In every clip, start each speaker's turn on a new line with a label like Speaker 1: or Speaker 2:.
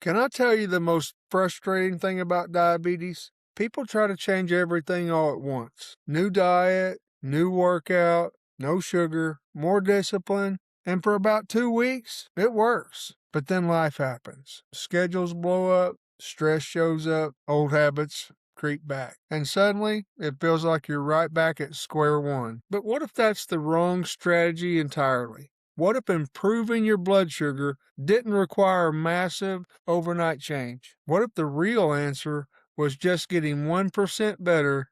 Speaker 1: Can I tell you the most frustrating thing about diabetes? People try to change everything all at once. New diet, new workout, no sugar, more discipline, and for about 2 weeks, it works. But then life happens. Schedules blow up, stress shows up, old habits creep back. And suddenly, it feels like you're right back at square one. But what if that's the wrong strategy entirely? What if improving your blood sugar didn't require massive overnight change? What if the real answer was just getting 1% better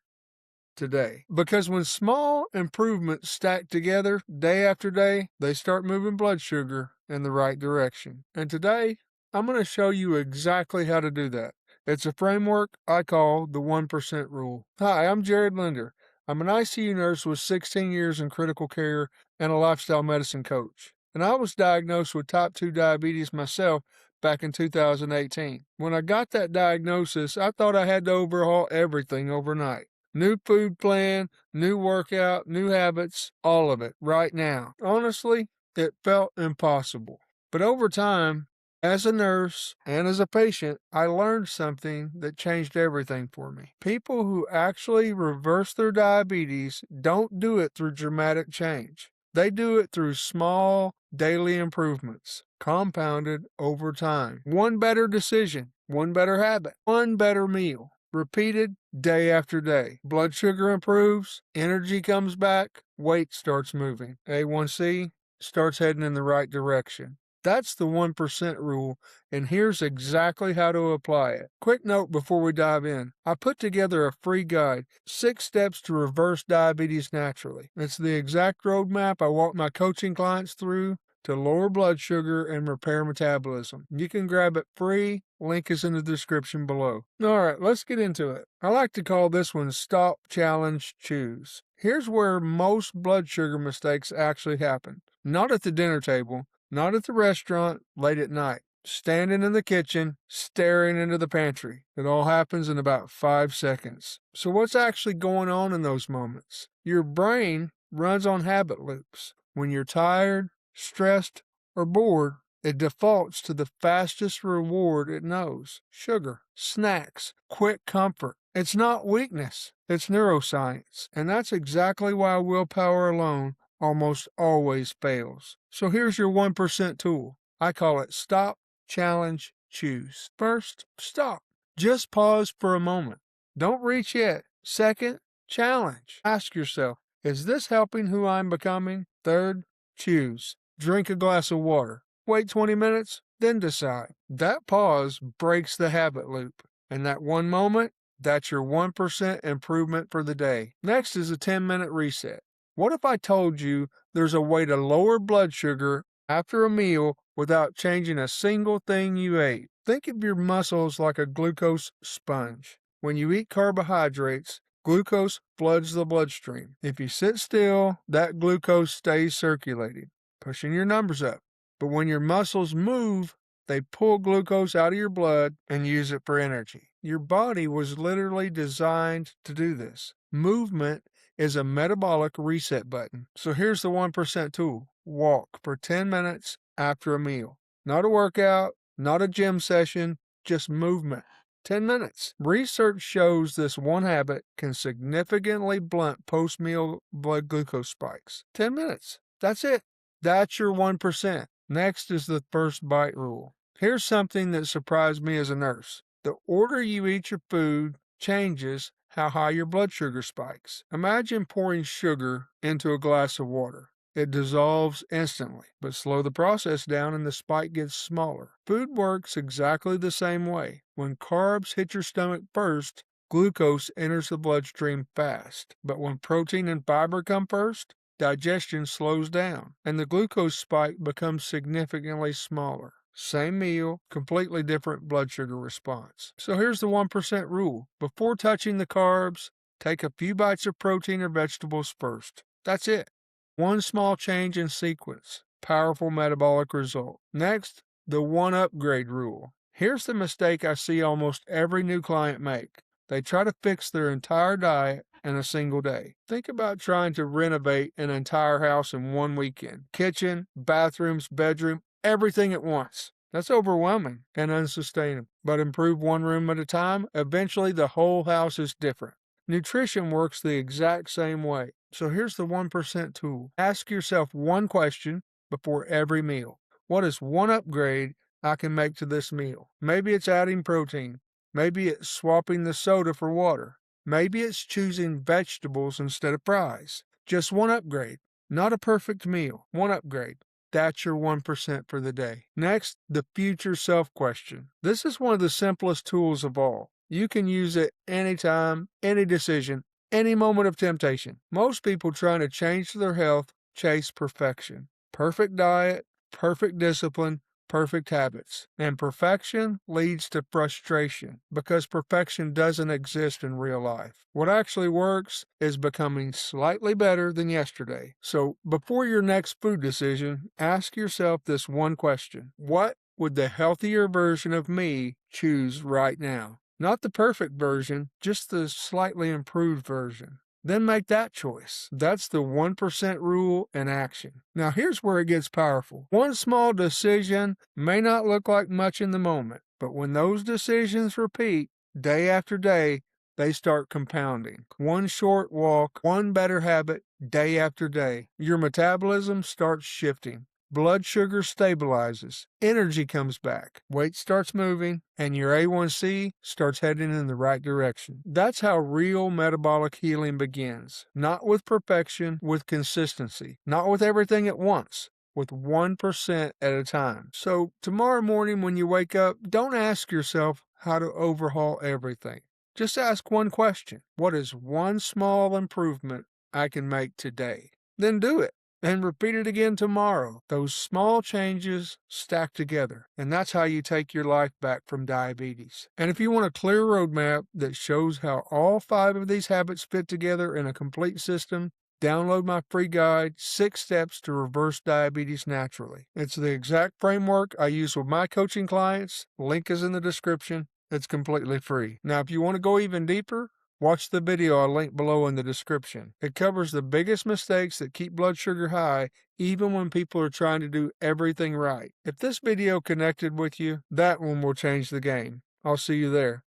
Speaker 1: today? Because when small improvements stack together day after day, they start moving blood sugar in the right direction. And today, I'm going to show you exactly how to do that. It's a framework I call the 1% rule. Hi, I'm Jared Linder. I'm an ICU nurse with 16 years in critical care and a lifestyle medicine coach. And I was diagnosed with type 2 diabetes myself back in 2018. When I got that diagnosis, I thought I had to overhaul everything overnight. New food plan, new workout, new habits, all of it right now. Honestly, it felt impossible. But over time, as a nurse and as a patient, I learned something that changed everything for me. People who actually reverse their diabetes don't do it through dramatic change. They do it through small daily improvements, compounded over time. One better decision, one better habit, one better meal, repeated day after day. Blood sugar improves, energy comes back, weight starts moving. A1C starts heading in the right direction. That's the 1% rule, and here's exactly how to apply it. Quick note before we dive in. I put together a free guide, 6 steps to reverse diabetes naturally. It's the exact roadmap I walk my coaching clients through to lower blood sugar and repair metabolism. You can grab it free. Link is in the description below. All right, let's get into it. I like to call this one Stop, Challenge, Choose. Here's where most blood sugar mistakes actually happen. Not at the dinner table, not at the restaurant, late at night. Standing in the kitchen, staring into the pantry. It all happens in about 5 seconds. So what's actually going on in those moments? Your brain runs on habit loops. When you're tired, stressed, or bored, it defaults to the fastest reward it knows: sugar, snacks, quick comfort. It's not weakness, it's neuroscience. And that's exactly why willpower alone almost always fails. So here's your 1% tool. I call it Stop, Challenge, Choose. First, stop. Just pause for a moment. Don't reach yet. Second, challenge. Ask yourself, is this helping who I'm becoming? Third, choose. Drink a glass of water. Wait 20 minutes, then decide. That pause breaks the habit loop. And that one moment, that's your 1% improvement for the day. Next is a 10-minute reset. What if I told you there's a way to lower blood sugar after a meal without changing a single thing you ate? Think of your muscles like a glucose sponge. When you eat carbohydrates, glucose floods the bloodstream. If you sit still, that glucose stays circulating, pushing your numbers up. But when your muscles move, they pull glucose out of your blood and use it for energy. Your body was literally designed to do this. Movement is a metabolic reset button. So here's the 1% tool. Walk for 10 minutes after a meal. Not a workout, not a gym session, just movement. 10 minutes. Research shows this one habit can significantly blunt post-meal blood glucose spikes. 10 minutes. That's it. That's your 1%. Next is the first bite rule. Here's something that surprised me as a nurse. The order you eat your food changes how high your blood sugar spikes. Imagine pouring sugar into a glass of water. It dissolves instantly, but slow the process down and the spike gets smaller. Food works exactly the same way. When carbs hit your stomach first, glucose enters the bloodstream fast. But when protein and fiber come first, digestion slows down, and the glucose spike becomes significantly smaller. Same meal, completely different blood sugar response. So here's the 1% rule. Before touching the carbs, take a few bites of protein or vegetables first. That's it. One small change in sequence. Powerful metabolic result. Next, the 1 upgrade rule. Here's the mistake I see almost every new client make. They try to fix their entire diet in a single day. Think about trying to renovate an entire house in one weekend. Kitchen, bathrooms, bedroom, everything at once. That's overwhelming and unsustainable. But improve one room at a time, eventually the whole house is different. Nutrition works the exact same way. So here's the 1% tool. Ask yourself one question before every meal. What is one upgrade I can make to this meal? Maybe it's adding protein. Maybe it's swapping the soda for water. Maybe it's choosing vegetables instead of fries. Just one upgrade. Not a perfect meal. One upgrade. That's your 1% for the day. Next, the future self question. This is one of the simplest tools of all. You can use it anytime, any decision, any moment of temptation. Most people trying to change their health chase perfection. Perfect diet, perfect discipline, perfect habits. And perfection leads to frustration because perfection doesn't exist in real life. What actually works is becoming slightly better than yesterday. So before your next food decision, ask yourself this one question. What would the healthier version of me choose right now? Not the perfect version, just the slightly improved version. Then make that choice. That's the 1% rule in action. Now here's where it gets powerful. One small decision may not look like much in the moment, but when those decisions repeat day after day, they start compounding. One short walk, one better habit, day after day. Your metabolism starts shifting. Blood sugar stabilizes, energy comes back, weight starts moving, and your A1C starts heading in the right direction. That's how real metabolic healing begins. Not with perfection, with consistency. Not with everything at once, with 1% at a time. So tomorrow morning when you wake up, don't ask yourself how to overhaul everything. Just ask one question. What is one small improvement I can make today? Then do it. And repeat it again tomorrow. Those small changes stack together, and that's how you take your life back from diabetes. And if you want a clear roadmap that shows how all 5 of these habits fit together in a complete system, download my free guide, 6 Steps to Reverse Diabetes Naturally. It's the exact framework I use with my coaching clients. Link is in the description. It's completely free. Now, if you want to go even deeper, watch the video I linked below in the description. It covers the biggest mistakes that keep blood sugar high even when people are trying to do everything right. If this video connected with you, that one will change the game. I'll see you there.